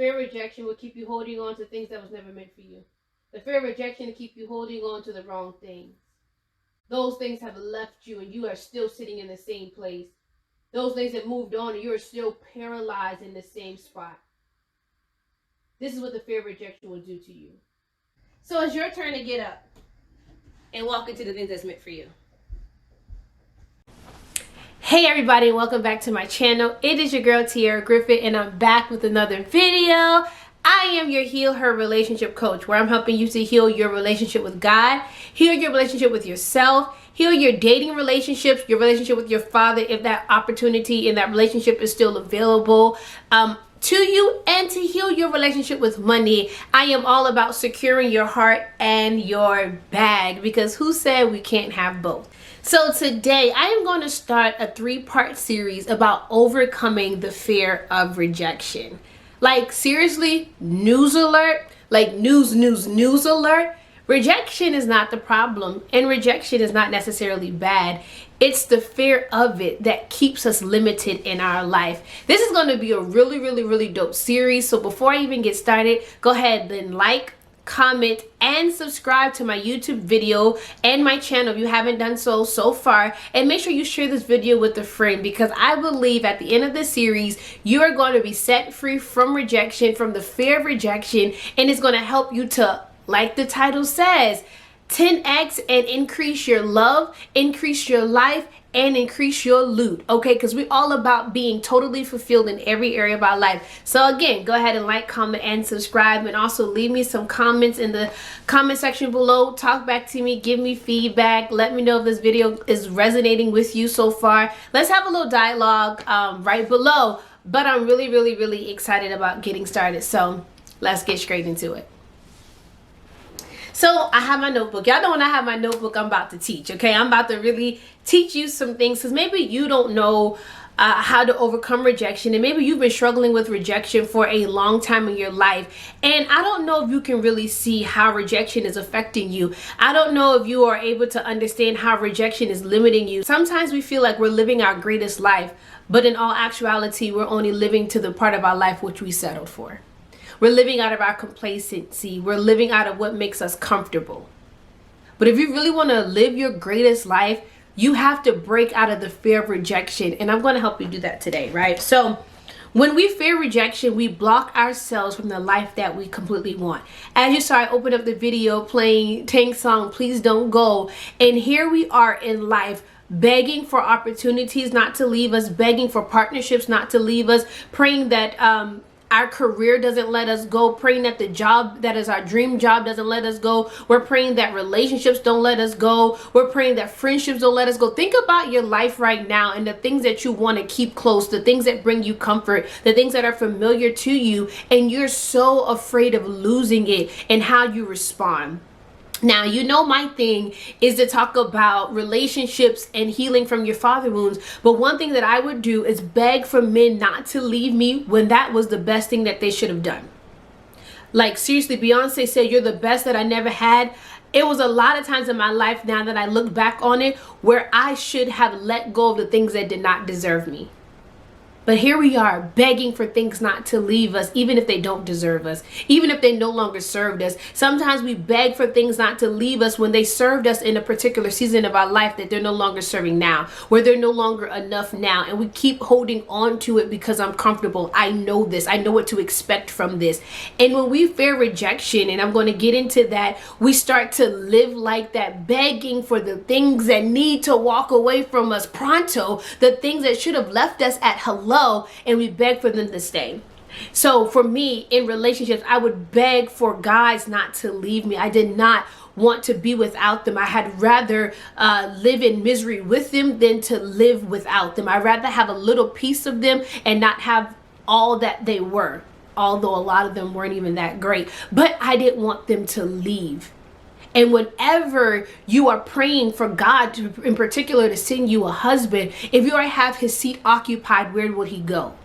fear of rejection will keep you holding on to things that was never meant for you. The fear of rejection will keep you holding on to the wrong things. Those things have left you and you are still sitting in the same place. Those things have moved on and you are still paralyzed in the same spot. This is what the fear of rejection will do to you. So it's your turn to get up and walk into the things that's meant for you. Hey everybody, welcome back to my channel. It is your girl HealHer Griffin and I'm back with another video. I am your HealHer relationship coach, where I'm helping you to heal your relationship with God, heal your relationship with yourself, heal your dating relationships, your relationship with your father if that opportunity in that relationship is still available to you, and to heal your relationship with money. I am all about securing your heart and your bag, because who said we can't have both? So today I am going to start a 3-part series about overcoming the fear of rejection. Like seriously, news alert, like news alert. Rejection is not the problem, and rejection is not necessarily bad. It's the fear of it that keeps us limited in our life. This is going to be a really dope series. So before I even get started, go ahead and like, comment, and subscribe to my YouTube video and my channel if you haven't done so far, and make sure you share this video with a friend, because I believe at the end of the series you are going to be set free from rejection, from the fear of rejection, and it's going to help you to, like the title says, 10x and increase your love, increase your life, and increase your loot. Okay, because we're all about being totally fulfilled in every area of our life. So again, go ahead and like, comment, and subscribe, and also leave me some comments in the comment section below. Talk back to me, give me feedback, let me know if this video is resonating with you so far. Let's have a little dialogue right below. But I'm really excited about getting started, so let's get straight into it. So I have my notebook. Y'all know when I have my notebook, I'm about to teach, okay? I'm about to really teach you some things, because maybe you don't know how to overcome rejection, and maybe you've been struggling with rejection for a long time in your life, and I don't know if you can really see how rejection is affecting you. I don't know if you are able to understand how rejection is limiting you. Sometimes we feel like we're living our greatest life, but in all actuality, we're only living to the part of our life which we settled for. We're living out of our complacency. We're living out of what makes us comfortable. But if you really want to live your greatest life, you have to break out of the fear of rejection. And I'm going to help you do that today, right? So when we fear rejection, we block ourselves from the life that we completely want. As you saw, I opened up the video playing Tank's song, Please Don't Go. And here we are in life, begging for opportunities not to leave us, begging for partnerships not to leave us, praying that our career doesn't let us go, praying that the job that is our dream job doesn't let us go. We're praying that relationships don't let us go. We're praying that friendships don't let us go. Think about your life right now and the things that you want to keep close, the things that bring you comfort, the things that are familiar to you, and you're so afraid of losing it and how you respond. Now, you know my thing is to talk about relationships and healing from your father wounds. But one thing that I would do is beg for men not to leave me when that was the best thing that they should have done. Like seriously, Beyonce said, "You're the best that I never had." It was a lot of times in my life now that I look back on it where I should have let go of the things that did not deserve me. But here we are begging for things not to leave us, even if they don't deserve us, even if they no longer served us. Sometimes we beg for things not to leave us when they served us in a particular season of our life that they're no longer serving now, where they're no longer enough now. And we keep holding on to it because I'm comfortable. I know this. I know what to expect from this. And when we fear rejection, and I'm going to get into that, we start to live like that, begging for the things that need to walk away from us pronto, the things that should have left us at hello, and we beg for them to stay. So for me, in relationships, I would beg for guys not to leave me. I did not want to be without them. I had rather live in misery with them than to live without them. I'd rather have a little piece of them and not have all that they were, although a lot of them weren't even that great. But I didn't want them to leave. And whenever you are praying for God to, in particular, to send you a husband, if you already have his seat occupied, where would he go?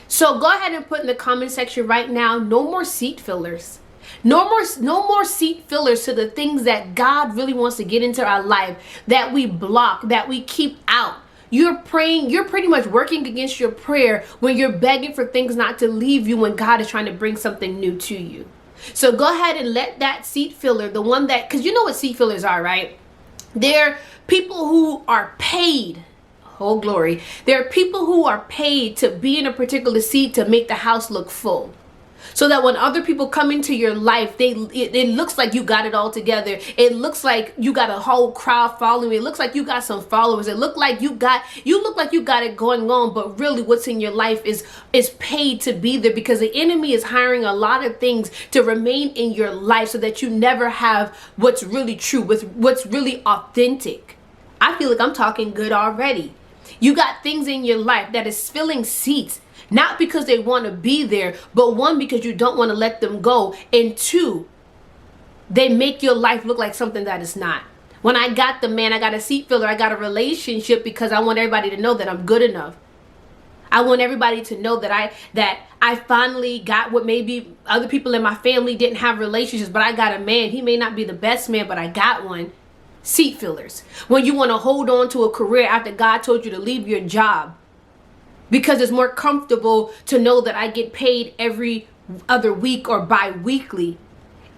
So go ahead and put in the comment section right now, no more seat fillers. No more seat fillers to the things that God really wants to get into our life, that we block, that we keep out. You're praying, you're pretty much working against your prayer when you're begging for things not to leave you when God is trying to bring something new to you. So go ahead and let that seat filler, the one that, because you know what seat fillers are, right? They're people who are paid. Oh, glory. There are people who are paid to be in a particular seat to make the house look full. So that when other people come into your life, it looks like you got it all together. It looks like you got a whole crowd following. It looks like you got some followers. It look like you look like you got it going on, but really what's in your life is paid to be there, because the enemy is hiring a lot of things to remain in your life so that you never have what's really true, with what's really authentic. I feel like I'm talking good already. You got things in your life that is filling seats, not because they want to be there, but one, because you don't want to let them go, and two, they make your life look like something that is not. When I got the man, I got a seat filler, I got a relationship because I want everybody to know that I'm good enough. I want everybody to know that I finally got what maybe other people in my family didn't have relationships, but I got a man. He may not be the best man, but I got one. Seat fillers. When you want to hold on to a career after God told you to leave your job because it's more comfortable to know that I get paid every other week or bi-weekly,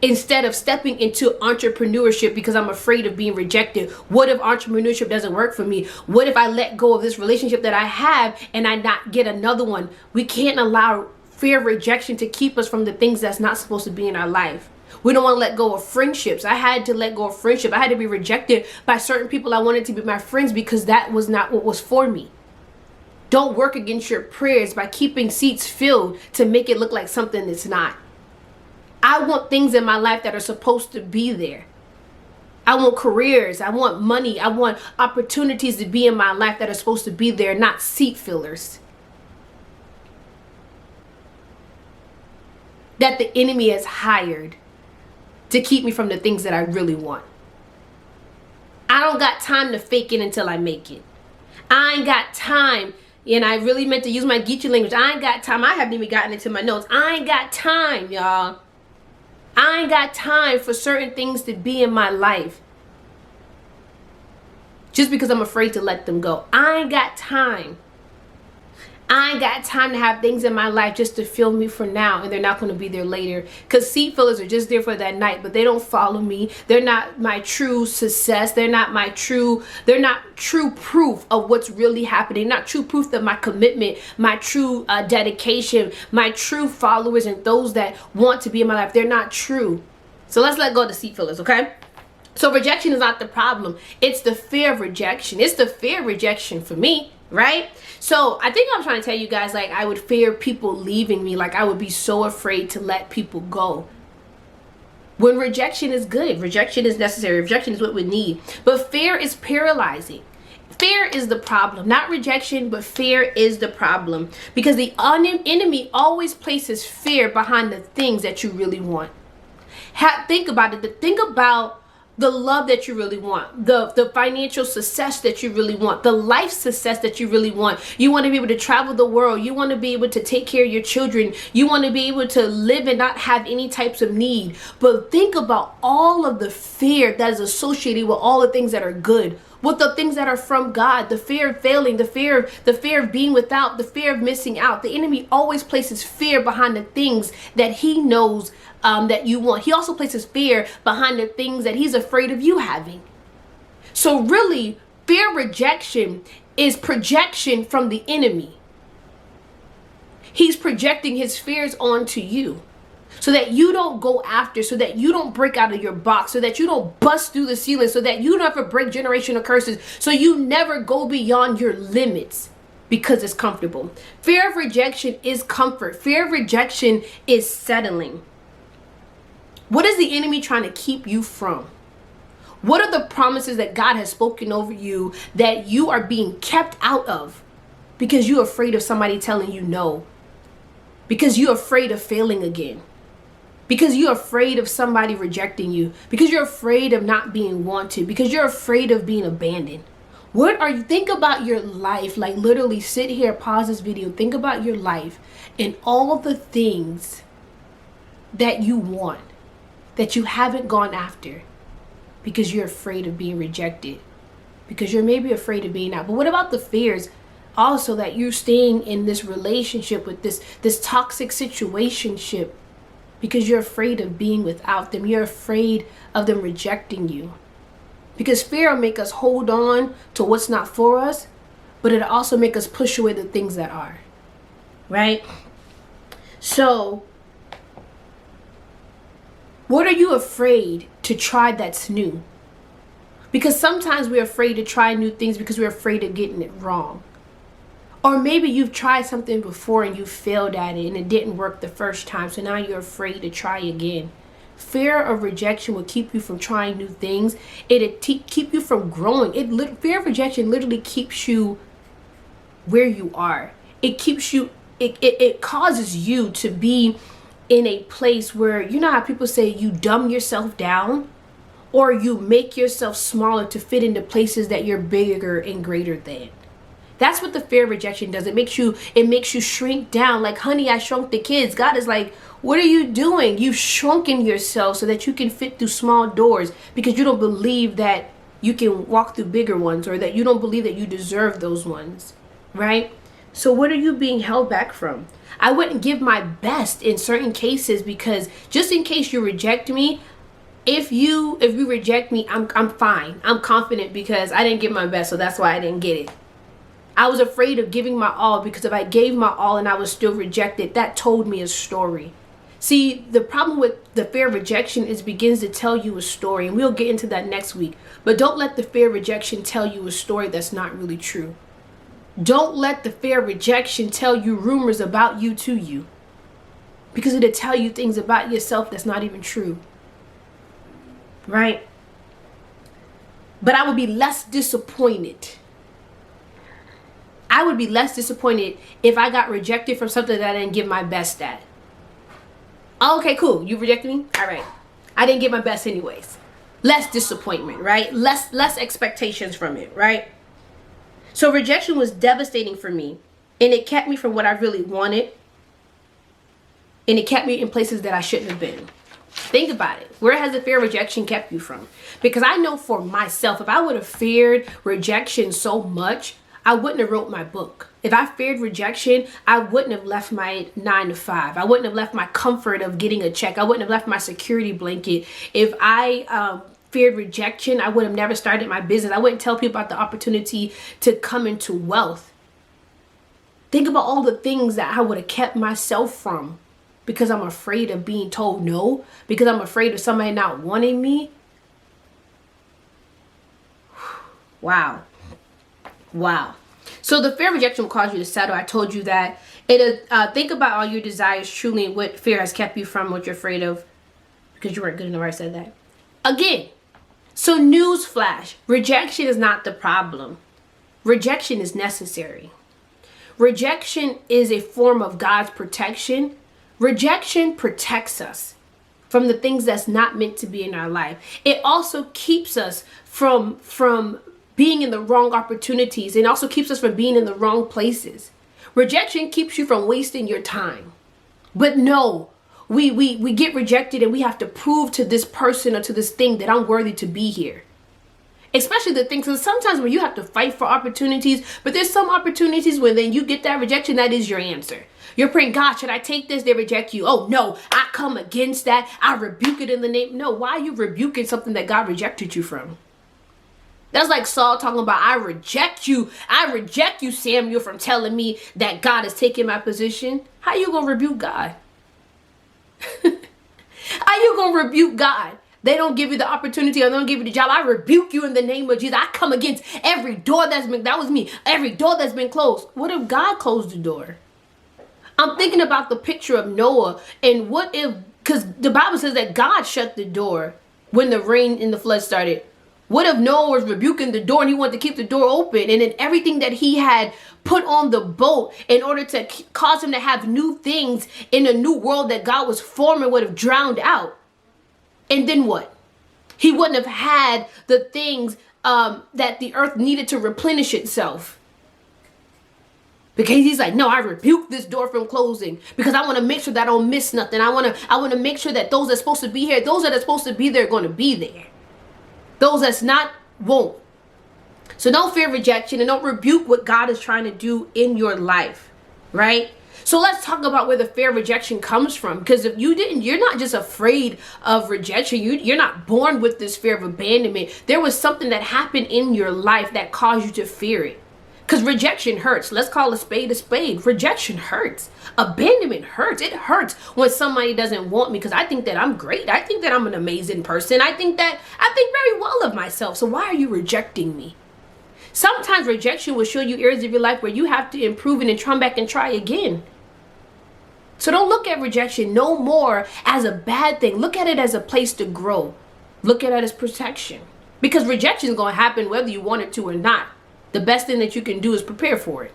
instead of stepping into entrepreneurship because I'm afraid of being rejected. What if entrepreneurship doesn't work for me? What if I let go of this relationship that I have and I not get another one? We can't allow fear of rejection to keep us from the things that's not supposed to be in our life. We don't want to let go of friendships. I had to let go of friendship. I had to be rejected by certain people I wanted to be my friends because that was not what was for me. Don't work against your prayers by keeping seats filled to make it look like something that's not. I want things in my life that are supposed to be there. I want careers. I want money. I want opportunities to be in my life that are supposed to be there, not seat fillers that the enemy has hired to keep me from the things that I really want. I don't got time to fake it until I make it. I ain't got time. And I really meant to use my Geechee language. I ain't got time. I haven't even gotten into my notes. I ain't got time, y'all. I ain't got time for certain things to be in my life just because I'm afraid to let them go. I ain't got time. I ain't got time to have things in my life just to fill me for now, and they're not going to be there later. Because seat fillers are just there for that night, but they don't follow me. They're not my true success. They're not true proof of what's really happening. Not true proof of my commitment, my true dedication, my true followers, and those that want to be in my life. They're not true. So let's let go of the seat fillers, okay? So rejection is not the problem. It's the fear of rejection. It's the fear of rejection for me, right? So I think I'm trying to tell you guys, like, I would fear people leaving me. Like, I would be so afraid to let people go. When rejection is good, rejection is necessary, rejection is what we need. But fear is paralyzing. Fear is the problem, not rejection, but fear is the problem. Because the enemy always places fear behind the things that you really want. Think about it. Think about the love that you really want, the financial success that you really want, the life success that you really want. You want to be able to travel the world. You want to be able to take care of your children. You want to be able to live and not have any types of need. But think about all of the fear that is associated with all the things that are good, with the things that are from God, the fear of failing, the fear of being without, the fear of missing out. The enemy always places fear behind the things that he knows that you want. He also places fear behind the things that he's afraid of you having. So really, fear of rejection is projection from the enemy. He's projecting his fears onto you so that you don't go after, so that you don't break out of your box, so that you don't bust through the ceiling, so that you never break generational curses, so you never go beyond your limits because it's comfortable. Fear of rejection is comfort. Fear of rejection is settling. What is the enemy trying to keep you from? What are the promises that God has spoken over you that you are being kept out of because you're afraid of somebody telling you no? Because you're afraid of failing again? Because you're afraid of somebody rejecting you? Because you're afraid of not being wanted? Because you're afraid of being abandoned? What are you? Think about your life. Like, literally sit here, pause this video, think about your life and all the things that you want that you haven't gone after because you're afraid of being rejected. because you're maybe afraid of being out. But what about the fears also that you're staying in this relationship with this toxic situationship because you're afraid of being without them? You're afraid of them rejecting you. Because fear will make us hold on to what's not for us, but it'll also make us push away the things that are. Right? So, what are you afraid to try that's new? Because sometimes we're afraid to try new things because we're afraid of getting it wrong. Or maybe you've tried something before and you failed at it and it didn't work the first time, so now you're afraid to try again. Fear of rejection will keep you from trying new things. It'll keep you from growing. Fear of rejection literally keeps you where you are. It keeps you, it causes you to be in a place where, you know how people say you dumb yourself down? Or you make yourself smaller to fit into places that you're bigger and greater than. That's what the fear of rejection does. It makes you shrink down. Like, honey, I shrunk the kids. God is like, what are you doing? You've shrunken yourself so that you can fit through small doors because you don't believe that you can walk through bigger ones, or that you don't believe that you deserve those ones, right? So what are you being held back from? I wouldn't give my best in certain cases because just in case you reject me, if you reject me, I'm fine. I'm confident because I didn't give my best, so that's why I didn't get it. I was afraid of giving my all because if I gave my all and I was still rejected, that told me a story. See, the problem with the fear of rejection is it begins to tell you a story, and we'll get into that next week. But don't let the fear of rejection tell you a story that's not really true. Don't let the fear of rejection tell you rumors about you to you, because it'll tell you things about yourself that's not even true. Right? But I would be less disappointed. I would be less disappointed if I got rejected from something that I didn't give my best at. Okay, cool. You rejected me? All right. I didn't get my best anyways. Less disappointment, right? Less expectations from it, right? So rejection was devastating for me, and it kept me from what I really wanted, and it kept me in places that I shouldn't have been. Think about it. Where has the fear of rejection kept you from? Because I know for myself, if I would have feared rejection so much, I wouldn't have wrote my book. If I feared rejection, I wouldn't have left my 9 to 5. I wouldn't have left my comfort of getting a check. I wouldn't have left my security blanket. If I feared rejection, I would have never started my business. I wouldn't tell people about the opportunity to come into wealth. Think about all the things that I would have kept myself from because I'm afraid of being told no, because I'm afraid of somebody not wanting me. Wow. Wow. So the fear of rejection will cause you to settle. I told you that. Think about all your desires truly and what fear has kept you from what you're afraid of because you weren't good enough. I said that. Again, so news flash. Rejection is not the problem. Rejection is necessary. Rejection is a form of God's protection. Rejection protects us from the things that's not meant to be in our life. It also keeps us from being in the wrong opportunities, and also keeps us from being in the wrong places. Rejection keeps you from wasting your time. But no, we get rejected and we have to prove to this person or to this thing that I'm worthy to be here. Especially the things, because sometimes when you have to fight for opportunities, but there's some opportunities when then you get that rejection, that is your answer. You're praying, God, should I take this? They reject you. Oh no, I come against that. I rebuke it in the name. No, why are you rebuking something that God rejected you from? That's like Saul talking about, I reject you, Samuel, from telling me that God is taking my position. How you going to rebuke God? How you going to rebuke God? They don't give you the opportunity or they don't give you the job. I rebuke you in the name of Jesus. I come against every door that was me, every door that's been closed. What if God closed the door? I'm thinking about the picture of Noah, and what if, because the Bible says that God shut the door when the rain and the flood started. What if Noah was rebuking the door and he wanted to keep the door open, and then everything that he had put on the boat in order to cause him to have new things in a new world that God was forming would have drowned out? And then what? He wouldn't have had the things that the earth needed to replenish itself. Because he's like, no, I rebuke this door from closing because I want to make sure that I don't miss nothing. I want to make sure that those that's supposed to be here, those that are supposed to be there are going to be there. Those that's not, won't. So don't fear rejection and don't rebuke what God is trying to do in your life, right? So let's talk about where the fear of rejection comes from. Because if you didn't, you're not just afraid of rejection. You're not born with this fear of abandonment. There was something that happened in your life that caused you to fear it. Because rejection hurts. Let's call a spade a spade. Rejection hurts. Abandonment hurts. It hurts when somebody doesn't want me because I think that I'm great. I think that I'm an amazing person. I think very well of myself. So why are you rejecting me? Sometimes rejection will show you areas of your life where you have to improve and then come back and try again. So don't look at rejection no more as a bad thing. Look at it as a place to grow. Look at it as protection. Because rejection is going to happen whether you want it to or not. The best thing that you can do is prepare for it.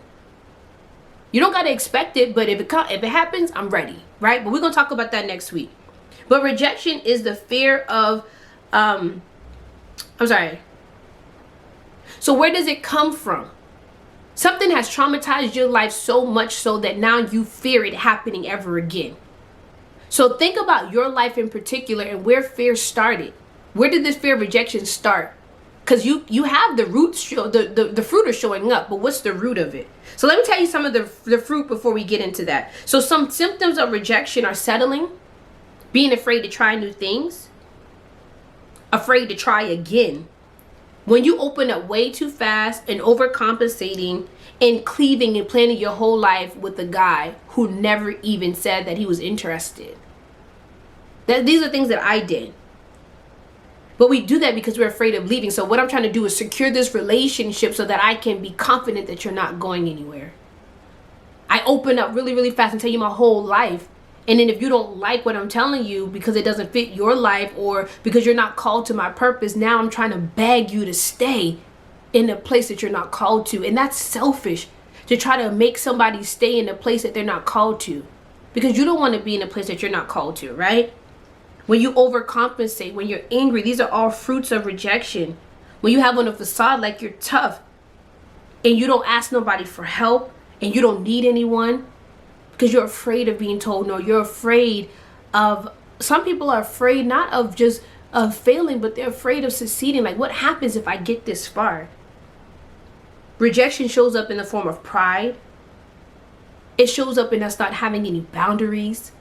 You don't got to expect it, but if it happens, I'm ready, right? But we're going to talk about that next week. But rejection is the fear of, So where does it come from? Something has traumatized your life so much so that now you fear it happening ever again. So think about your life in particular and where fear started. Where did this fear of rejection start? Because you have the roots, the fruit is showing up, but what's the root of it? So let me tell you some of the fruit before we get into that. So some symptoms of rejection are settling, being afraid to try new things, afraid to try again. When you open up way too fast and overcompensating and cleaving and planning your whole life with a guy who never even said that he was interested. These are things that I did. But we do that because we're afraid of leaving. So what I'm trying to do is secure this relationship so that I can be confident that you're not going anywhere. I open up really, really fast and tell you my whole life. And then if you don't like what I'm telling you because it doesn't fit your life or because you're not called to my purpose, now I'm trying to beg you to stay in a place that you're not called to. And that's selfish, to try to make somebody stay in a place that they're not called to. Because you don't want to be in a place that you're not called to, right? When you overcompensate, when you're angry, these are all fruits of rejection. When you have on a facade like you're tough and you don't ask nobody for help and you don't need anyone because you're afraid of being told no. You're afraid of, some people are afraid not of just of failing, but they're afraid of succeeding. Like, what happens if I get this far? Rejection shows up in the form of pride. It shows up in us not having any boundaries.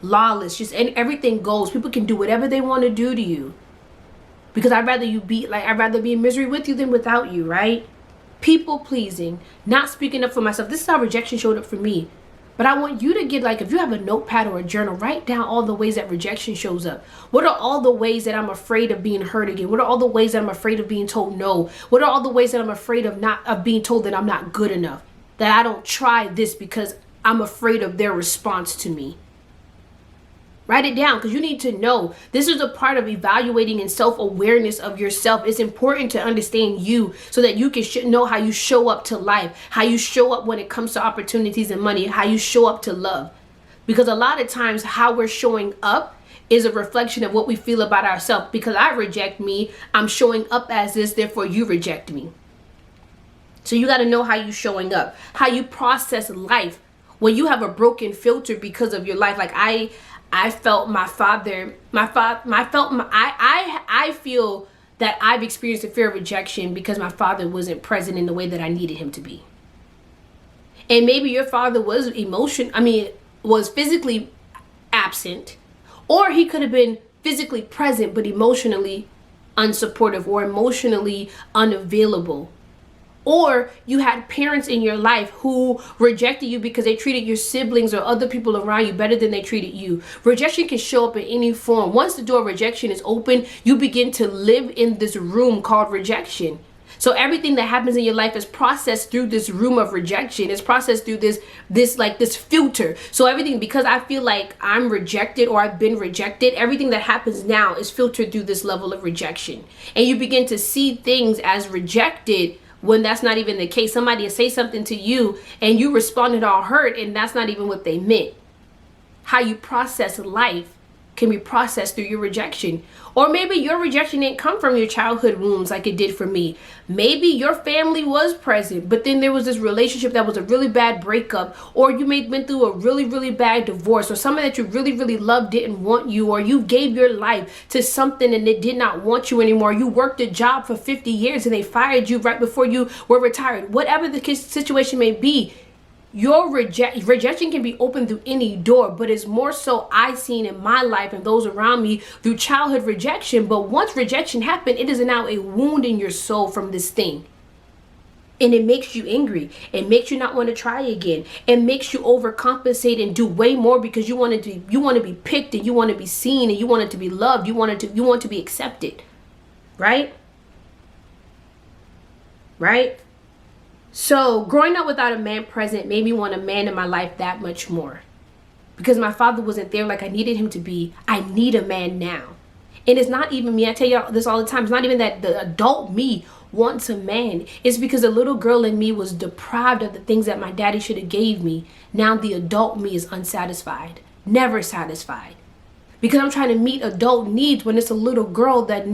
Lawless, just everything goes. People can do whatever they want to do to you because I'd rather be in misery with you than without you, right? People pleasing, not speaking up for myself. This is how rejection showed up for me. But I want you to get, like, if you have a notepad or a journal, write down all the ways that rejection shows up. What are all the ways that I'm afraid of being hurt again? What are all the ways that I'm afraid of being told no? What are all the ways that I'm afraid of being told that I'm not good enough? That I don't try this because I'm afraid of their response to me. Write it down because you need to know this is a part of evaluating and self-awareness of yourself. It's important to understand you so that you can know how you show up to life, how you show up when it comes to opportunities and money, how you show up to love. Because a lot of times how we're showing up is a reflection of what we feel about ourselves. Because I reject me, I'm showing up as this, therefore you reject me. So you got to know how you're showing up, how you process life when you have a broken filter because of your life. Like I felt I feel that I've experienced a fear of rejection because my father wasn't present in the way that I needed him to be. And maybe your father was was physically absent, or he could have been physically present but emotionally unsupportive or emotionally unavailable. Or you had parents in your life who rejected you because they treated your siblings or other people around you better than they treated you. Rejection can show up in any form. Once the door of rejection is open, you begin to live in this room called rejection. So everything that happens in your life is processed through this room of rejection. It's processed through this filter. So everything, because I feel like I'm rejected or I've been rejected, everything that happens now is filtered through this level of rejection. And you begin to see things as rejected when that's not even the case. Somebody will say something to you and you responded all hurt and that's not even what they meant. How you process life can be processed through your rejection. Or maybe your rejection didn't come from your childhood wounds like it did for me. Maybe your family was present, but then there was this relationship that was a really bad breakup, or you may have been through a really, really bad divorce, or someone that you really, really loved didn't want you, or you gave your life to something and it did not want you anymore. You worked a job for 50 years and they fired you right before you were retired. Whatever the situation may be, your rejection can be opened through any door, but it's more so I seen in my life and those around me through childhood rejection. But once rejection happened, it is now a wound in your soul from this thing. And it makes you angry. It makes you not want to try again. It makes you overcompensate and do way more because you want to be picked and you want to be seen and you want it to be loved. You want to be accepted. Right? Right? So growing up without a man present made me want a man in my life that much more. Because my father wasn't there like I needed him to be. I need a man now. And it's not even me. I tell you this all the time. It's not even that the adult me wants a man. It's because the little girl in me was deprived of the things that my daddy should have gave me. Now the adult me is unsatisfied. Never satisfied. Because I'm trying to meet adult needs when it's a little girl that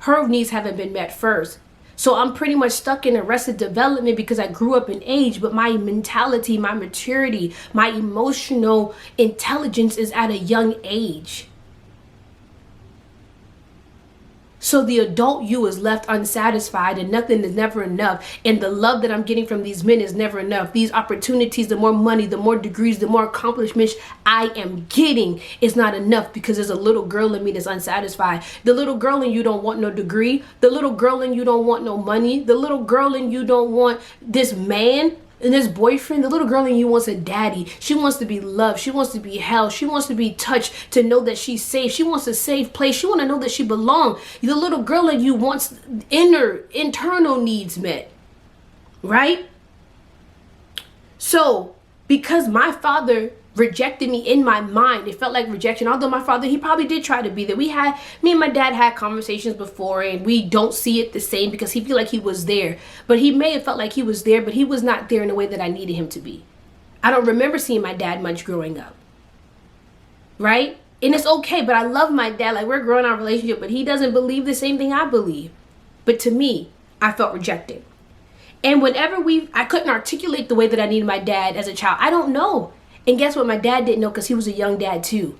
her needs haven't been met first. So I'm pretty much stuck in arrested development because I grew up in age, but my mentality, my maturity, my emotional intelligence is at a young age. So the adult you is left unsatisfied and nothing is never enough. And the love that I'm getting from these men is never enough. These opportunities, the more money, the more degrees, the more accomplishments I am getting is not enough because there's a little girl in me that's unsatisfied. The little girl in you don't want no degree. The little girl in you don't want no money. The little girl in you don't want this man and this boyfriend. The little girl in you wants a daddy. She wants to be loved. She wants to be held. She wants to be touched, to know that she's safe. She wants a safe place. She wants to know that she belongs. The little girl in you wants internal needs met. Right? So, because my father rejected me in my mind, it felt like rejection. Although my father, he probably did try to be there. Me and my dad had conversations before and we don't see it the same because he feel like he was there. But he may have felt like he was there, but he was not there in the way that I needed him to be. I don't remember seeing my dad much growing up. Right? And it's okay, but I love my dad. Like, we're growing our relationship, but he doesn't believe the same thing I believe. But to me, I felt rejected. And whenever I couldn't articulate the way that I needed my dad as a child. I don't know. And guess what? My dad didn't know because he was a young dad too,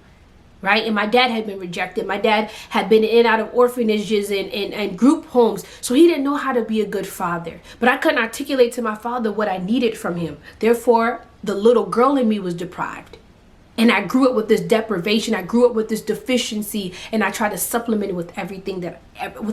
right? And my dad had been rejected. My dad had been in and out of orphanages and group homes. So he didn't know how to be a good father. But I couldn't articulate to my father what I needed from him. Therefore, the little girl in me was deprived. And I grew up with this deprivation. I grew up with this deficiency. And I tried to supplement it with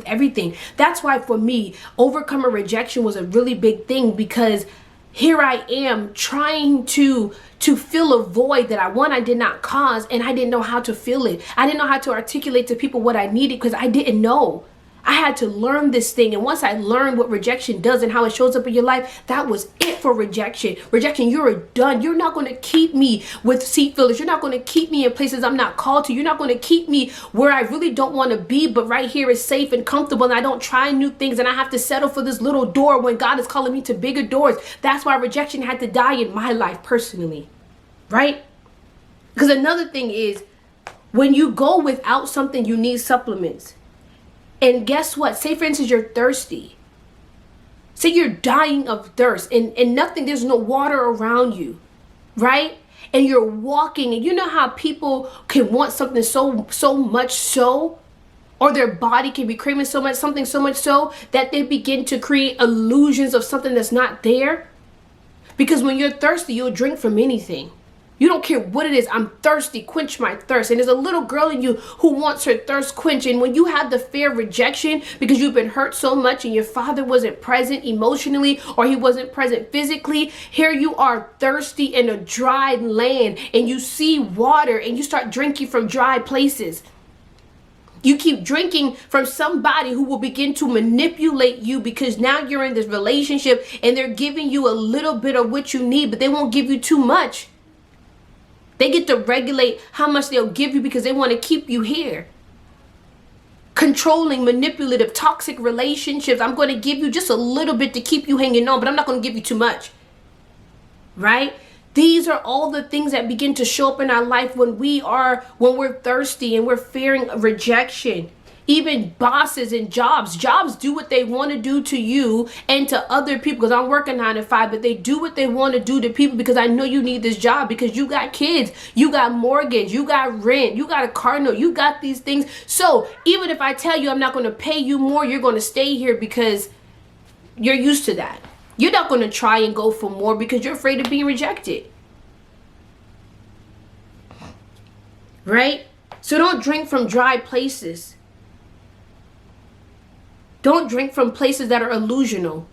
everything. That's why for me, overcoming rejection was a really big thing because here I am trying to fill a void that I did not cause, and I didn't know how to fill it. I didn't know how to articulate to people what I needed because I didn't know. I had to learn this thing, and once I learned what rejection does and how it shows up in your life, that was it for rejection. Rejection, you're done. You're not going to keep me with seat fillers. You're not going to keep me in places I'm not called to. You're not going to keep me where I really don't want to be, but right here is safe and comfortable, and I don't try new things, and I have to settle for this little door when God is calling me to bigger doors. That's why rejection had to die in my life personally, right? Because another thing is, when you go without something, you need supplements. And guess what? Say, for instance, you're thirsty. Say you're dying of thirst and nothing, there's no water around you, right? And you're walking, and you know how people can want something so much so, or their body can be craving something so much so that they begin to create illusions of something that's not there. Because when you're thirsty, you'll drink from anything. You don't care what it is. I'm thirsty. Quench my thirst. And there's a little girl in you who wants her thirst quenched. And when you have the fear of rejection because you've been hurt so much and your father wasn't present emotionally or he wasn't present physically, here you are thirsty in a dry land and you see water and you start drinking from dry places. You keep drinking from somebody who will begin to manipulate you because now you're in this relationship and they're giving you a little bit of what you need, but they won't give you too much. They get to regulate how much they'll give you because they want to keep you here. Controlling, manipulative, toxic relationships. I'm going to give you just a little bit to keep you hanging on, but I'm not going to give you too much. Right? These are all the things that begin to show up in our life when we're thirsty and we're fearing rejection. Even bosses and jobs do what they want to do to you and to other people, because I'm working 9 to 5, but they do what they want to do to people because I know you need this job, because you got kids, you got mortgage, you got rent, you got a car note, you got these things. So even if I tell you I'm not going to pay you more, you're going to stay here because you're used to that. You're not going to try and go for more because you're afraid of being rejected. Right? So don't drink from dry places. Don't drink from places that are illusional.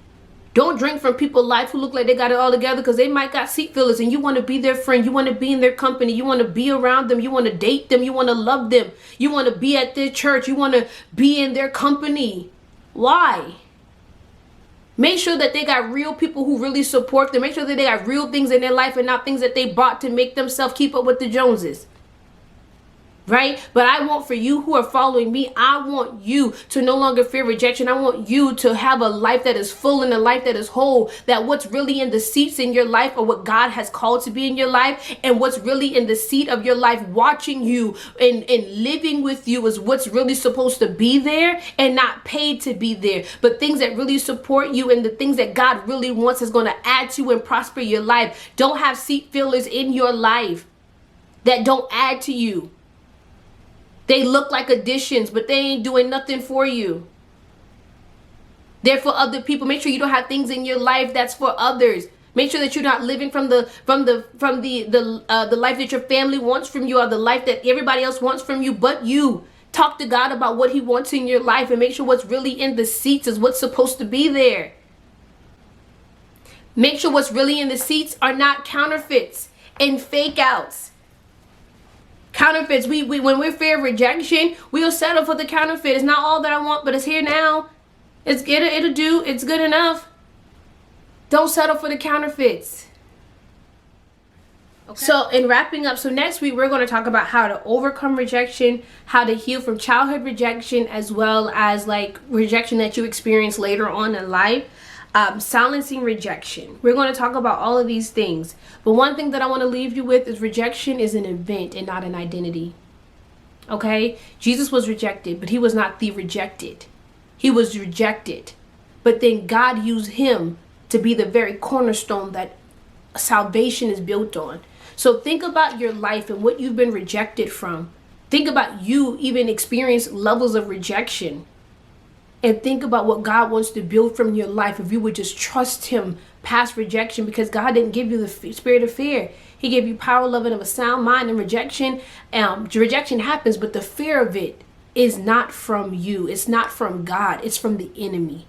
Don't drink from people's life who look like they got it all together, because they might got seat fillers and you want to be their friend. You want to be in their company. You want to be around them. You want to date them. You want to love them. You want to be at their church. You want to be in their company. Why? Make sure that they got real people who really support them. Make sure that they got real things in their life and not things that they bought to make themselves keep up with the Joneses. Right? But I want for you who are following me, I want you to no longer fear rejection. I want you to have a life that is full and a life that is whole. That what's really in the seats in your life are what God has called to be in your life. And what's really in the seat of your life watching you and living with you is what's really supposed to be there, and not paid to be there. But things that really support you and the things that God really wants is going to add to and prosper your life. Don't have seat fillers in your life that don't add to you. They look like additions, but they ain't doing nothing for you. They're for other people. Make sure you don't have things in your life that's for others. Make sure that you're not living from the life that your family wants from you, or the life that everybody else wants from you but you. Talk to God about what he wants in your life, and make sure what's really in the seats is what's supposed to be there. Make sure what's really in the seats are not counterfeits and fake outs. Counterfeits, when we're fear of rejection, we'll settle for the counterfeit. It's not all that I want, but it's here now. It'll do. It's good enough. Don't settle for the counterfeits. Okay. So in wrapping up, so next week we're going to talk about how to overcome rejection, how to heal from childhood rejection, as well as like rejection that you experience later on in life. Silencing rejection. We're going to talk about all of these things. But one thing that I want to leave you with is rejection is an event and not an identity. Okay? Jesus was rejected, but he was not the rejected. He was rejected. But then God used him to be the very cornerstone that salvation is built on. So think about your life and what you've been rejected from. Think about you even experience levels of rejection. And think about what God wants to build from your life if you would just trust him past rejection, because God didn't give you the spirit of fear. He gave you power, love, and of a sound mind. And rejection happens, but the fear of it is not from you. It's not from God. It's from the enemy.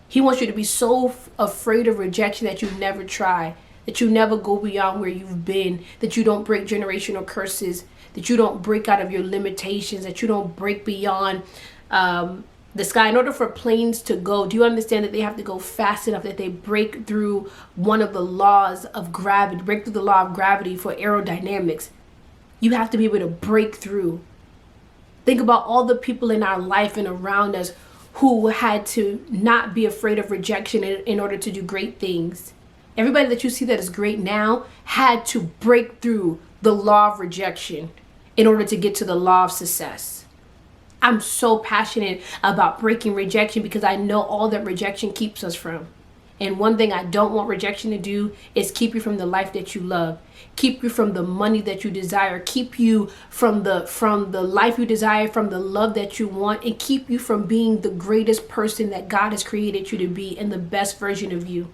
He wants you to be so afraid of rejection that you never try, that you never go beyond where you've been, that you don't break generational curses, that you don't break out of your limitations, that you don't break beyond the sky. In order for planes to go, do you understand that they have to go fast enough that they break through one of the laws of gravity, break through the law of gravity for aerodynamics? You have to be able to break through. Think about all the people in our life and around us who had to not be afraid of rejection in order to do great things. Everybody that you see that is great now had to break through the law of rejection in order to get to the law of success. I'm so passionate about breaking rejection because I know all that rejection keeps us from. And one thing I don't want rejection to do is keep you from the life that you love, keep you from the money that you desire, keep you from the life you desire, from the love that you want, and keep you from being the greatest person that God has created you to be and the best version of you.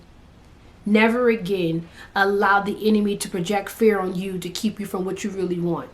Never again allow the enemy to project fear on you to keep you from what you really want.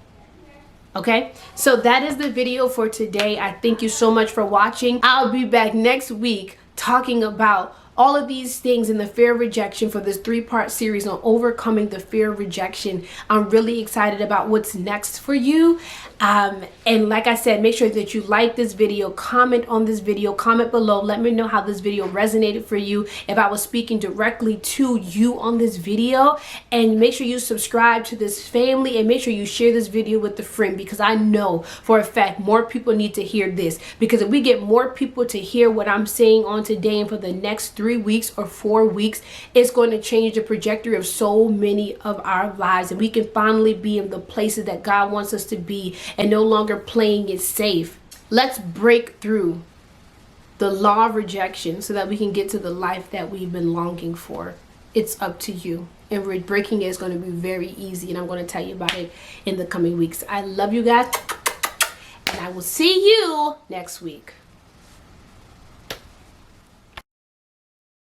Okay, so that is the video for today. I thank you so much for watching. I'll be back next week talking about all of these things in the fear of rejection for this 3-part series on overcoming the fear of rejection. I'm really excited about what's next for you. And like I said, make sure that you like this video, comment on this video, comment below. Let me know how this video resonated for you, if I was speaking directly to you on this video. And make sure you subscribe to this family, and make sure you share this video with a friend, because I know for a fact more people need to hear this. Because if we get more people to hear what I'm saying on today and for the next 3 3 weeks or 4 weeks, it's going to change the trajectory of so many of our lives. And we can finally be in the places that God wants us to be and no longer playing it safe. Let's break through the law of rejection so that we can get to the life that we've been longing for. It's up to you. And breaking it is going to be very easy. And I'm going to tell you about it in the coming weeks. I love you guys. And I will see you next week.